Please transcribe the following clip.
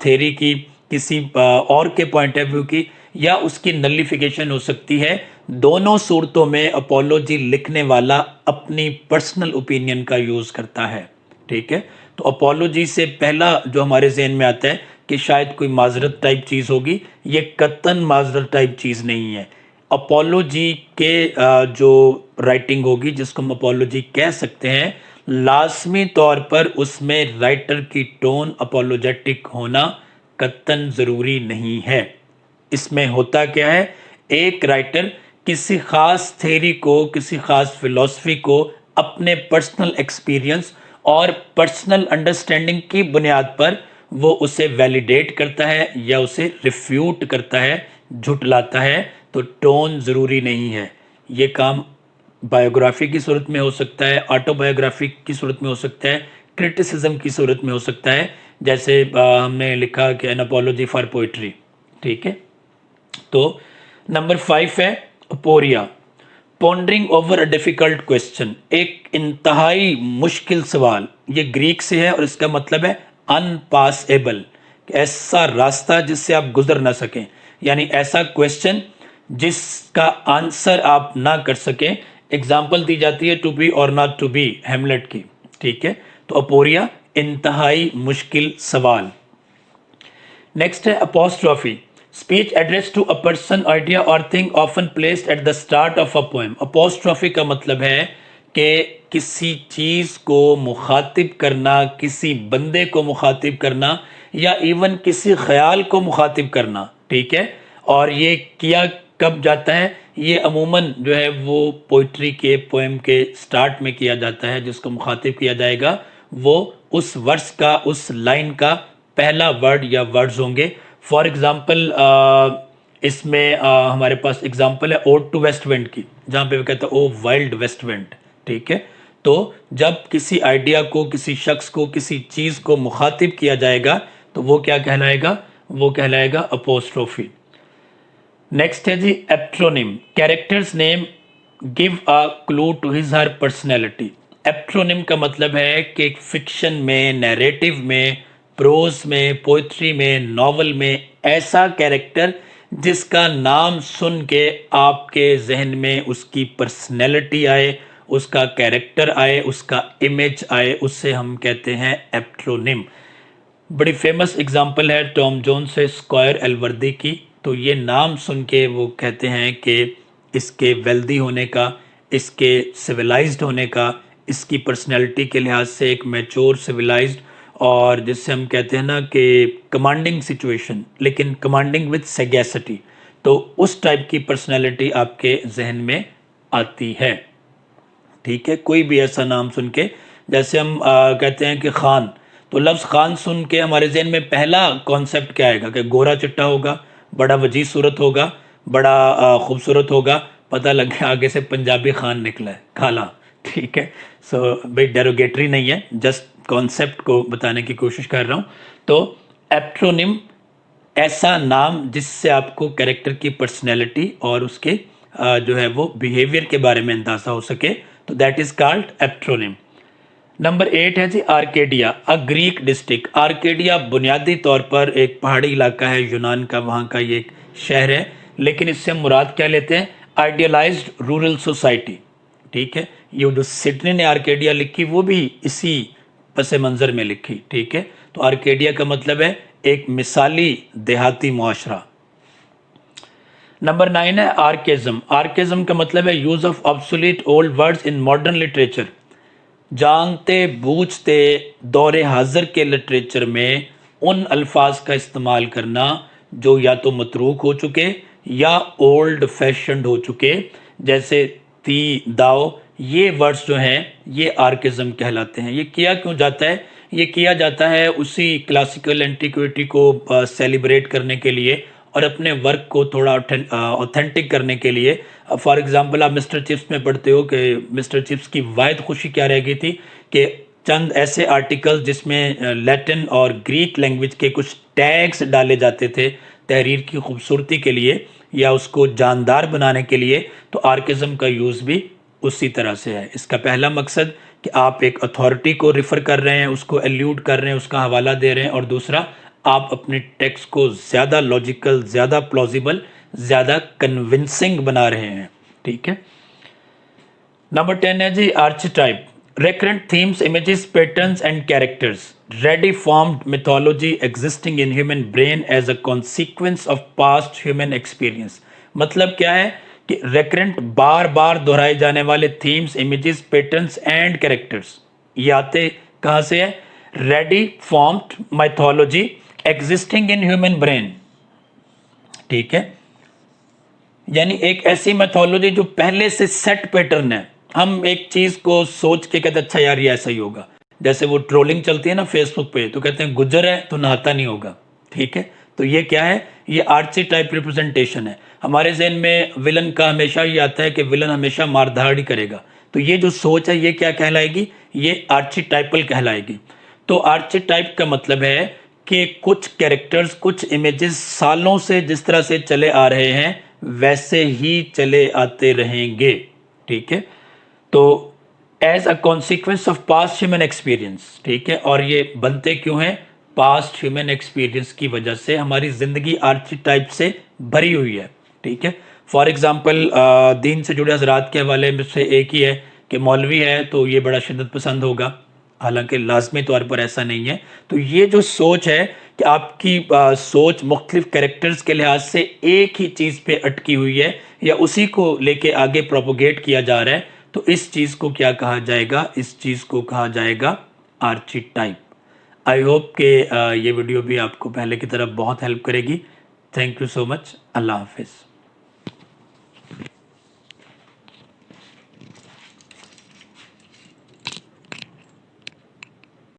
Theory کی، کسی اور کے پوائنٹ آف ویو کی، یا اس کی نلیفیکیشن ہو سکتی ہے۔ دونوں صورتوں میں اپولوجی لکھنے والا اپنی پرسنل اوپینین کا یوز کرتا ہے، ٹھیک ہے۔ تو اپولوجی سے پہلا جو ہمارے ذہن میں آتا ہے کہ شاید کوئی معذرت ٹائپ چیز ہوگی، یہ قطعاً معذرت ٹائپ چیز نہیں ہے۔ اپولوجی کے جو رائٹنگ ہوگی، جس کو ہم اپولوجی کہہ سکتے ہیں، لازمی طور پر اس میں رائٹر کی ٹون اپولوجیٹک ہونا قطعاً ضروری نہیں ہے۔ اس میں ہوتا کیا ہے، ایک رائٹر کسی خاص تھیری کو، کسی خاص فلسفی کو اپنے پرسنل ایکسپیرینس اور پرسنل انڈرسٹینڈنگ کی بنیاد پر وہ اسے ویلیڈیٹ کرتا ہے یا اسے ریفیوٹ کرتا ہے، جھٹلاتا ہے۔ تو ٹون ضروری نہیں ہے۔ یہ کام بایوگرافی کی صورت میں ہو سکتا ہے، آٹو بایوگرافی کی صورت میں ہو سکتا ہے، کرٹیسزم کی صورت میں ہو سکتا ہے، جیسے ہم نے لکھا کہ این اپولوجی فار پوئٹری، ٹھیک ہے۔ تو نمبر 5 ہے aporia, pondering over a difficult question, ایک انتہائی مشکل سوال۔ یہ گریک سے ہے اور اس کا مطلب ہے ان پاسیبل، ایسا راستہ جس سے آپ گزر نہ سکیں، یعنی ایسا کوسچن جس کا آنسر آپ نہ کر سکیں۔ اگزامپل دی جاتی ہے ٹو بی اور ناٹ ٹو بی، ہیملیٹ کی، ٹھیک ہے۔ تو اپوریا انتہائی مشکل سوال۔ نیکسٹ ہے apostrophe, speech address to a person, idea or thing often placed at the start of a poem. Apostrophe کا مطلب ہے کہ کسی چیز کو مخاطب کرنا، کسی بندے کو مخاطب کرنا، یا ایون کسی خیال کو مخاطب کرنا، ٹھیک ہے۔ اور یہ کیا کب جاتا ہے؟ یہ عموماً جو ہے وہ پوئٹری کے، پوئم کے سٹارٹ میں کیا جاتا ہے۔ جس کو مخاطب کیا جائے گا وہ اس ورس کا، اس لائن کا پہلا ورڈ یا ورڈز ہوں گے۔ فار ایگزامپل اس میں ہمارے پاس ایگزامپل ہے اوڈ ٹو ویسٹ ونڈ کی، جہاں پہ وہ کہتا ہے او وائلڈ ویسٹ ونڈ، ٹھیک ہے۔ تو جب کسی آئیڈیا کو، کسی شخص کو، کسی چیز کو مخاطب کیا جائے گا تو وہ کیا کہلائے گا؟ وہ کہلائے گا اپوسٹروفی۔ نیکسٹ ہے ji aptronym, characters name give a clue to his her personality. Aptronym کا مطلب ہے کہ ایک فکشن میں، نیریٹو میں، پروز میں، پوئٹری میں، ناول میں ایسا کیریکٹر جس کا نام سن کے آپ کے ذہن میں اس کی پرسنالٹی آئے، اس کا کیریکٹر آئے، اس کا امیج آئے، اس سے ہم کہتے ہیں ایپٹرونیم۔ بڑی فیمس اگزامپل ہے ٹام جونز سے اسکوائر ایلوردی کی۔ تو یہ نام سن کے وہ کہتے ہیں کہ اس کے ویلدی ہونے کا، اس کے سویلائزڈ ہونے کا، اس کی پرسنالٹی کے لحاظ سے ایک میچور، سویلائزڈ، اور جس سے ہم کہتے ہیں نا کہ کمانڈنگ سچویشن، لیکن کمانڈنگ وتھ سیگیسٹی، تو اس ٹائپ کی پرسنالٹی آپ کے ذہن میں آتی ہے، ٹھیک ہے۔ کوئی بھی ایسا نام سن کے، جیسے ہم کہتے ہیں کہ خان، تو لفظ خان سن کے ہمارے ذہن میں پہلا کانسیپٹ کیا آئے گا؟ کہ گورا چٹا ہوگا، بڑا وجیح صورت ہوگا، بڑا خوبصورت ہوگا، پتہ لگ گیا آگے سے پنجابی خان نکلا ہے، کھالا، ٹھیک ہے۔ سو بھائی ڈیروگیٹری نہیں ہے، جسٹ کانسیپٹ کو بتانے کی کوشش کر رہا ہوں۔ تو ایپٹرونیم ایسا نام جس سے آپ کو کریکٹر کی پرسنالٹی اور اس کے جو ہے وہ بیہیویئر کے بارے میں اندازہ ہو سکے، تو دیٹ از کالڈ ایپٹرونیم۔ نمبر 8 ہے جی آرکیڈیا، گریک ڈسٹرکٹ۔ آرکیڈیا بنیادی طور پر ایک پہاڑی علاقہ ہے یونان کا، وہاں کا یہ ایک شہر ہے، لیکن اس سے ہم مراد کیا لیتے ہیں؟ آئیڈیلائزڈ رورل سوسائٹی، ٹھیک ہے۔ یہ جو سڈنی نے آرکیڈیا لکھی وہ بھی اسی پس منظر میں لکھی، ٹھیک ہے۔ تو آرکیڈیا کا مطلب ہے ایک مثالی دیہاتی معاشرہ۔ نمبر 9 ہے آرکیزم۔ آرکیزم کا مطلب ہے use of obsolete old words in modern literature, جانتے بوجھتے دور حاضر کے لٹریچر میں ان الفاظ کا استعمال کرنا جو یا تو متروک ہو چکے یا اولڈ فیشنڈ ہو چکے، جیسے تی، داؤ، یہ ورڈز جو ہیں یہ آرکیزم کہلاتے ہیں۔ یہ کیا کیوں جاتا ہے؟ یہ کیا جاتا ہے اسی کلاسیکل اینٹیکویٹی کو سیلیبریٹ کرنے کے لیے اور اپنے ورک کو تھوڑا اوتھینٹک کرنے کے لیے۔ فار ایگزامپل آپ مسٹر چپس میں پڑھتے ہو کہ مسٹر چپس کی واحد خوشی کیا رہ گئی تھی کہ چند ایسے آرٹیکل جس میں لیٹن اور گریک لینگویج کے کچھ ٹیگز ڈالے جاتے تھے تحریر کی خوبصورتی کے لیے یا اس کو جاندار بنانے کے لیے، تو آرکیزم کا یوز بھی اسی طرح سے ہے۔ اس کا پہلا مقصد کہ آپ ایک اتھارٹی کو ریفر کر رہے ہیں، اس کو ایلیوڈ کر رہے ہیں، اس کا حوالہ دے رہے ہیں، اور دوسرا آپ اپنے ٹیکسٹ کو زیادہ لاجیکل، زیادہ پلازیبل، زیادہ کنونسنگ بنا رہے ہیں. ٹھیک ہے. نمبر 10 ہے ji archetype. Recurrent themes, images, patterns and characters. Ready formed mythology existing in human brain as a consequence of past human experience. مطلب کیا ہے کہ ریکرنٹ بار بار دہرائے جانے والے themes, images, patterns and characters یہ آتے کہاں سے ہے؟ Ready formed mythology existing in human brain. ٹھیک ہے. یعنی ایک ایسی میتھولوجی جو پہلے سے سیٹ پیٹرن ہے. ہم ایک چیز کو سوچ کے کہتے اچھا یار یہ ایسا ہی ہوگا. جیسے وہ ٹرولنگ چلتی ہے نا فیس بک پہ، تو کہتے ہیں گجر ہے تو نہاتا نہیں ہوگا. ٹھیک ہے. تو یہ کیا ہے؟ یہ آرچی ٹائپ ریپرزنٹیشن ہے. ہمارے ذہن میں ولن کا ہمیشہ یہ آتا ہے کہ ولن ہمیشہ ماردھاڑ ہی کرے گا. تو یہ جو سوچ ہے یہ کیا کہلائے گی؟ یہ آرچی ٹائپل کہلائے گی. تو آرچی ٹائپ کا مطلب ہے کہ کچھ کیریکٹرز، کچھ امیجز سالوں سے جس طرح سے چلے آ رہے ہیں ویسے ہی چلے آتے رہیں گے. ٹھیک ہے. تو as a consequence of past human experience. ٹھیک ہے. اور یہ بنتے کیوں ہیں؟ پاسٹ ہیومن ایکسپیرئنس کی وجہ سے. ہماری زندگی آرچی ٹائپ سے بھری ہوئی ہے. ٹھیک ہے. فار ایگزامپل دین سے جڑے حضرات کے حوالے میں سے ایک ہی ہے کہ مولوی ہے تو یہ بڑا شدت پسند ہوگا، حالانکہ لازمی طور پر ایسا نہیں ہے. تو یہ جو سوچ ہے کہ آپ کی سوچ مختلف کریکٹرز کے لحاظ سے ایک ہی چیز پہ اٹکی ہوئی ہے یا اسی کو لے کے آگے پروپوگیٹ کیا جا رہا ہے، تو اس چیز کو کیا کہا جائے گا؟ اس چیز کو کہا جائے گا آرچی ٹائپ. آئی ہوپ کہ یہ ویڈیو بھی آپ کو پہلے کی طرف بہت ہیلپ کرے گی. تھینک یو سو مچ. اللہ حافظ.